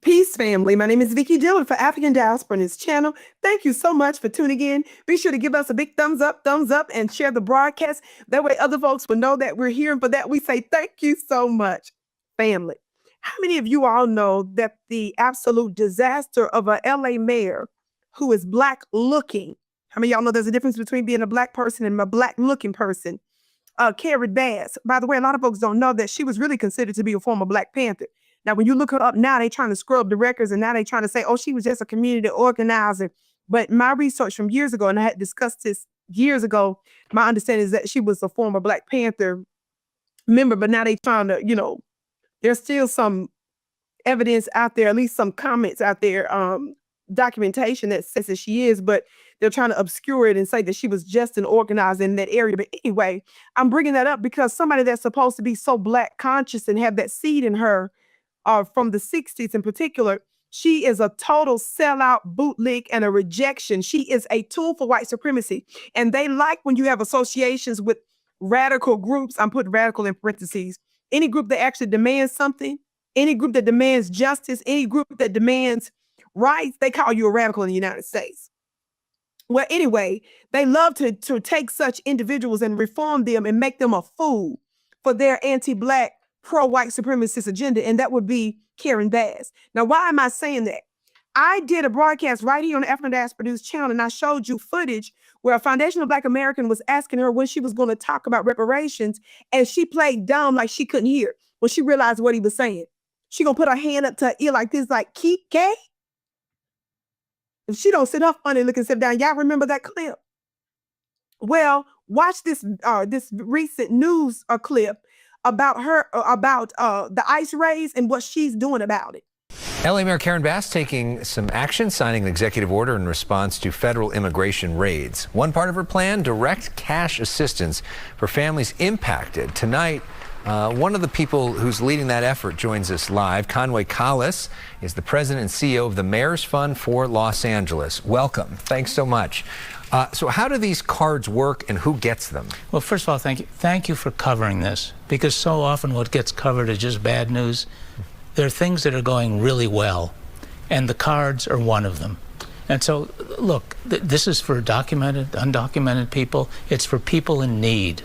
Peace, family. My name is Vicki Dillard for African Diaspora on this channel. Thank you so much for tuning in. Be sure to give us a big thumbs up, and share the broadcast. That way other folks will know that we're here. And for that, we say thank you so much, family. How many of you all know that the absolute disaster of a LA mayor who is Black looking? How many of y'all know there's a difference between being a Black person and a Black looking person? Karen Bass. By the way, a lot of folks don't know that she was really considered to be a former Black Panther. Now, when you look her up now, they trying to scrub the records, and now they trying to say, oh, she was just a community organizer. But my research from years ago, and I had discussed this years ago, my understanding is that she was a former Black Panther member, but now they trying to, there's still some evidence out there, at least some comments out there, documentation that says that she is, but they're trying to obscure it and say that she was just an organizer in that area. But anyway, I'm bringing that up because somebody that's supposed to be so Black conscious and have that seed in her, from the 60s in particular, she is a total sellout, bootleg, and a rejection. She is a tool for white supremacy. And they like when you have associations with radical groups. I'm putting radical in parentheses. Any group that actually demands something, any group that demands justice, any group that demands rights, they call you a radical in the United States. Well, anyway, they love to take such individuals and reform them and make them a fool for their anti-Black, pro-white supremacist agenda, and that would be Karen Bass. Now, why am I saying that? I did a broadcast right here on the African Diaspora News channel, and I showed you footage where a foundational Black American was asking her when she was going to talk about reparations, and she played dumb like she couldn't hear when she realized what he was saying. She gonna put her hand up to her ear like this, like, Kike? If she don't sit up funny looking, sit down, y'all remember that clip? Well, watch this recent news clip about her, about the ICE raids and what she's doing about it. LA Mayor Karen Bass taking some action, signing an executive order in response to federal immigration raids. One part of her plan, direct cash assistance for families impacted. Tonight, one of the people who's leading that effort joins us live. Conway Collis is the president and CEO of the Mayor's Fund for Los Angeles. Welcome. Thanks so much. So how do these cards work and who gets them? Well, first of all, thank you. Thank you for covering this, because so often what gets covered is just bad news. There are things that are going really well, and the cards are one of them. And so, look, this is for documented, undocumented people. It's for people in need.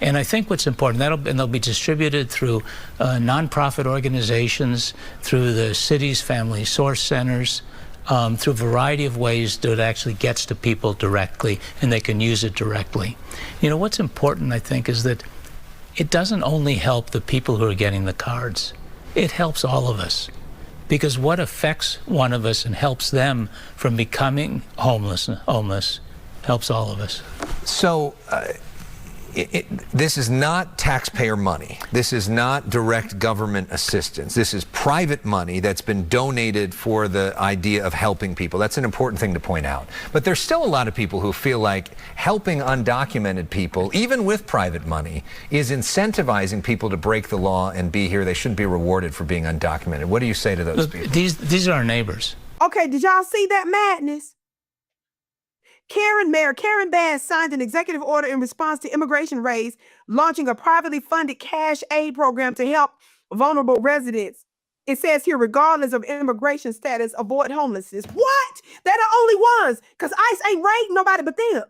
And I think what's important, and they'll be distributed through nonprofit organizations, through the city's family source centers, through a variety of ways that it actually gets to people directly, and they can use it directly. You know, what's important, I think, is that it doesn't only help the people who are getting the cards. It helps all of us. Because what affects one of us and helps them from becoming homeless helps all of us. So, this is not taxpayer money. This is not direct government assistance. This is private money that's been donated for the idea of helping people. That's an important thing to point out. But there's still a lot of people who feel like helping undocumented people, even with private money, is incentivizing people to break the law and be here. They shouldn't be rewarded for being undocumented. What do you say to those Look, people? These are our neighbors. Okay, did y'all see that madness? Mayor Karen Bass signed an executive order in response to immigration raids, launching a privately funded cash aid program to help vulnerable residents. It says here, regardless of immigration status, avoid homelessness. What? They're the only ones, because ICE ain't raiding nobody but them.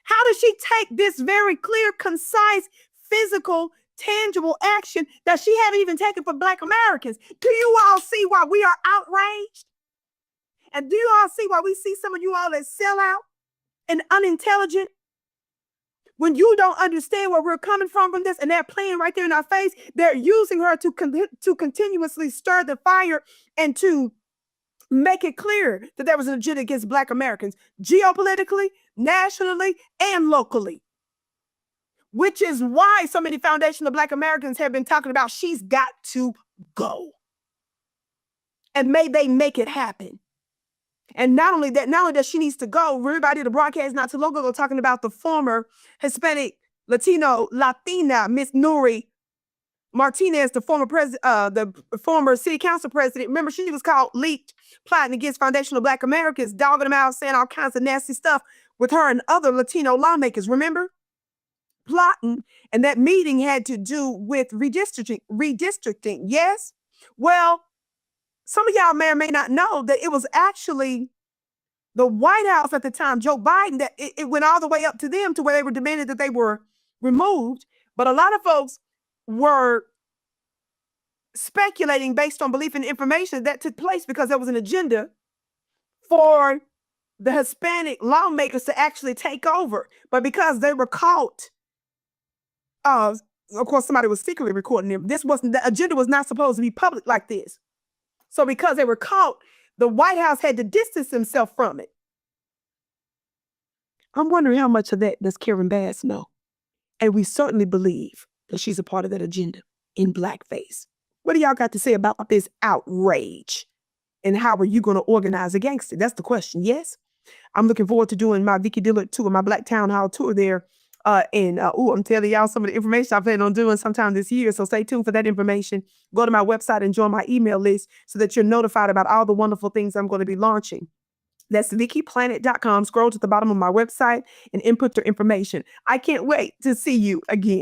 How does she take this very clear, concise, physical, tangible action that she haven't even taken for Black Americans? Do you all see why we are outraged? And do you all see why we see some of you all that sell out and unintelligent? When you don't understand where we're coming from this, and they're playing right there in our face, they're using her to continuously stir the fire and to make it clear that there was an agenda against Black Americans, geopolitically, nationally, and locally. Which is why so many foundational Black Americans have been talking about she's got to go. And may they make it happen. And not only that she needs to go, everybody did a broadcast not too long ago talking about the former Hispanic, Latina, Miss Nuri Martinez, the former city council president. Remember, she was caught leaked, plotting against foundational Black Americans, dogging them out, saying all kinds of nasty stuff with her and other Latino lawmakers. Remember? Plotting. And that meeting had to do with redistricting. Yes? Well, some of y'all may or may not know that it was actually the White House at the time, Joe Biden, that it went all the way up to them to where they were demanding that they were removed. But a lot of folks were speculating based on belief and information that took place because there was an agenda for the Hispanic lawmakers to actually take over. But because they were caught, of course, somebody was secretly recording them. The agenda was not supposed to be public like this. So because they were caught, the White House had to distance themselves from it. I'm wondering how much of that does Karen Bass know? And we certainly believe that she's a part of that agenda in blackface. What do y'all got to say about this outrage? And how are you going to organize against it? That's the question, yes? I'm looking forward to doing my Vicki Dillard tour, my Black Town Hall tour there. I'm telling y'all some of the information I plan on doing sometime this year. So stay tuned for that information. Go to my website and join my email list so that you're notified about all the wonderful things I'm going to be launching. That's VickiPlanet.com. Scroll to the bottom of my website and input your information. I can't wait to see you again.